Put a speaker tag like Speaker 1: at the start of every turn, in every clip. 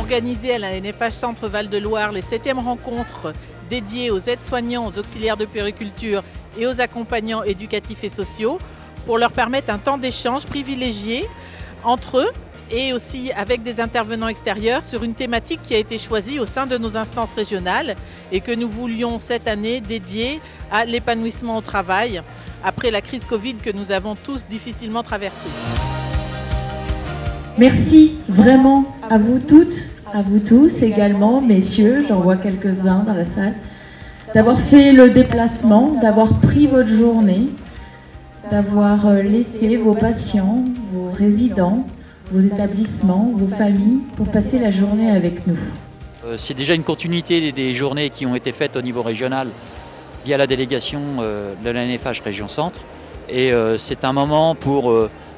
Speaker 1: organisé à la NFH Centre Val-de-Loire les 7e rencontres dédiées aux aides-soignants, aux auxiliaires de puériculture et aux accompagnants éducatifs et sociaux pour leur permettre un temps d'échange privilégié entre eux et aussi avec des intervenants extérieurs sur une thématique qui a été choisie au sein de nos instances régionales et que nous voulions cette année dédier à l'épanouissement au travail après la crise Covid que nous avons tous difficilement traversée.
Speaker 2: Merci vraiment à vous toutes, à vous tous également, messieurs, j'en vois quelques-uns dans la salle, d'avoir fait le déplacement, d'avoir pris votre journée, d'avoir laissé vos patients, vos résidents, vos établissements, vos familles pour passer la journée avec nous.
Speaker 3: C'est déjà une continuité des journées qui ont été faites au niveau régional via la délégation de la NFH Région Centre. Et c'est un moment pour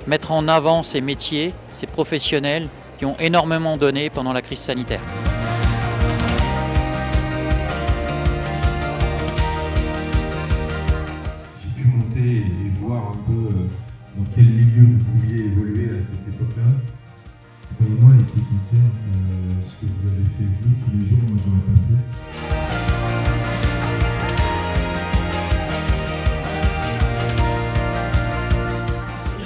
Speaker 3: mettre en avant ces métiers, ces professionnels qui ont énormément donné pendant la crise sanitaire.
Speaker 4: J'ai pu monter et voir un peu dans quel milieu vous pouviez évoluer à cette époque-là. Croyez-moi, et c'est sincère, ce que vous avez fait vous tous les jours, moi je n'aurais pas fait.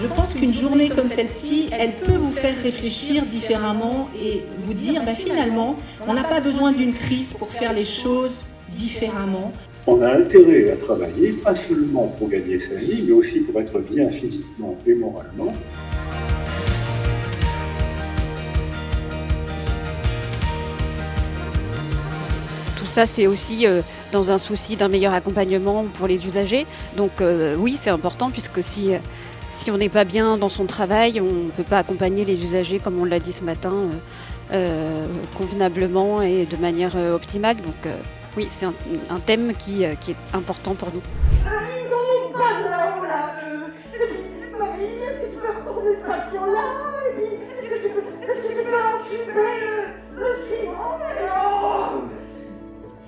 Speaker 2: Je pense qu'une journée comme celle-ci, elle peut vous faire réfléchir différemment et vous dire, finalement, on n'a pas besoin d'une crise pour faire les choses différemment.
Speaker 5: On a intérêt à travailler, pas seulement pour gagner sa vie, mais aussi pour être bien physiquement et moralement.
Speaker 6: Tout ça, c'est aussi dans un souci d'un meilleur accompagnement pour les usagers. Donc oui, c'est important puisque si on n'est pas bien dans son travail, on ne peut pas accompagner les usagers, comme on l'a dit ce matin, convenablement et de manière optimale. Donc oui, c'est un thème qui est important pour nous.
Speaker 7: Ils n'en ont pas de là-haut, là. Et puis, Marie, est-ce que tu peux retourner ce patient-là? Et puis, est-ce que tu peux intuber le suivant?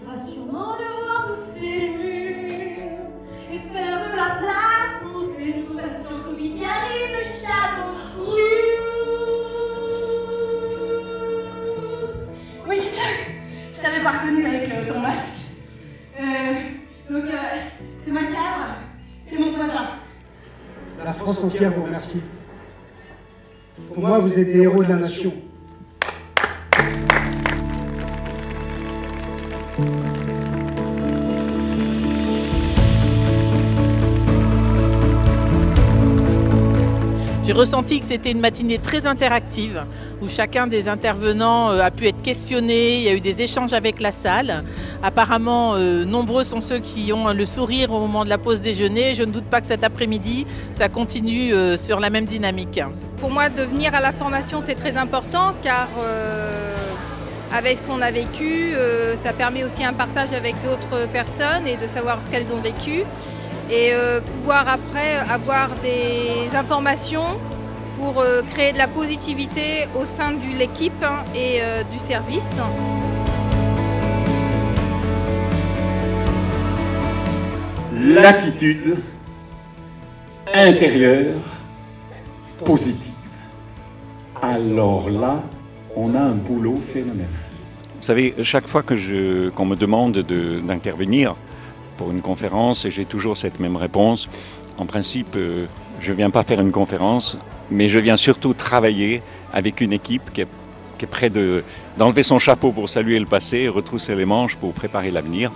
Speaker 8: Rassurant de voir tous ces murs et faire de la place pour ces nouveaux patients Covid qui arrivent de Châteauroux.
Speaker 7: Oui, c'est ça. Je t'avais pas reconnu avec ton masque. Donc, c'est ma cadre, c'est mon voisin.
Speaker 9: La France entière vous remercie. Pour moi, vous êtes des héros de la nation.
Speaker 1: J'ai ressenti que c'était une matinée très interactive où chacun des intervenants a pu être questionné, il y a eu des échanges avec la salle. Apparemment, nombreux sont ceux qui ont le sourire au moment de la pause déjeuner. Je ne doute pas que cet après-midi, ça continue sur la même dynamique.
Speaker 10: Pour moi, de venir à la formation, c'est très important car avec ce qu'on a vécu, ça permet aussi un partage avec d'autres personnes et de savoir ce qu'elles ont vécu. Et pouvoir après avoir des informations pour créer de la positivité au sein de l'équipe et du service.
Speaker 5: L'attitude intérieure positive. Alors là, on a un boulot phénoménal.
Speaker 11: Vous savez, chaque fois qu'on me demande d'intervenir pour une conférence, j'ai toujours cette même réponse. En principe, je ne viens pas faire une conférence, mais je viens surtout travailler avec une équipe qui est prête d'enlever son chapeau pour saluer le passé, retrousser les manches pour préparer l'avenir.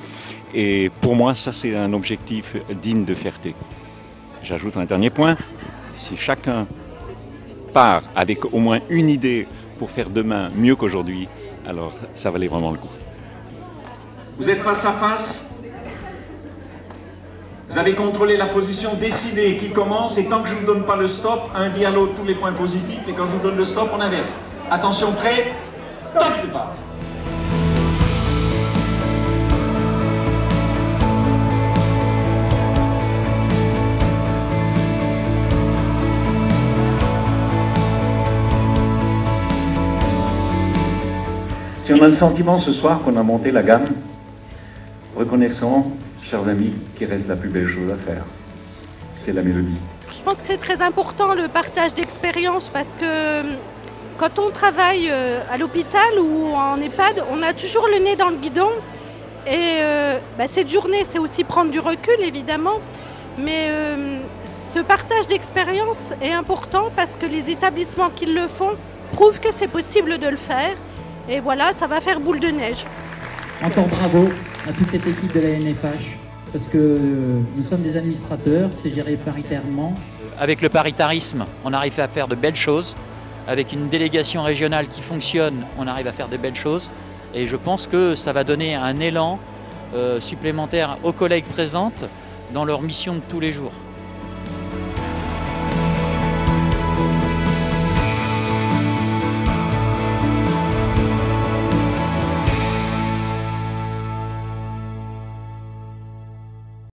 Speaker 11: Et pour moi, ça c'est un objectif digne de fierté. J'ajoute un dernier point, si chacun part avec au moins une idée pour faire demain mieux qu'aujourd'hui, alors ça valait vraiment le coup.
Speaker 12: Vous êtes face à face. Vous avez contrôlé la position décidée qui commence et tant que je ne vous donne pas le stop, un dit à l'autre tous les points positifs et quand je vous donne le stop, on inverse. Attention, prêt, top, départ.
Speaker 5: Si on a le sentiment ce soir qu'on a monté la gamme, reconnaissons, chers amis, qu'il reste la plus belle chose à faire. C'est la mélodie.
Speaker 13: Je pense que c'est très important le partage d'expérience parce que Quand on travaille à l'hôpital ou en EHPAD, on a toujours le nez dans le guidon. Et cette journée, c'est aussi prendre du recul, évidemment. Mais ce partage d'expérience est important parce que les établissements qui le font prouvent que c'est possible de le faire. Et voilà, ça va faire boule de neige.
Speaker 14: Encore bravo à toute cette équipe de la NFH, parce que nous sommes des administrateurs, c'est géré paritairement.
Speaker 3: Avec le paritarisme, on arrive à faire de belles choses. Avec une délégation régionale qui fonctionne, on arrive à faire de belles choses. Et je pense que ça va donner un élan supplémentaire aux collègues présentes dans leur mission de tous les jours.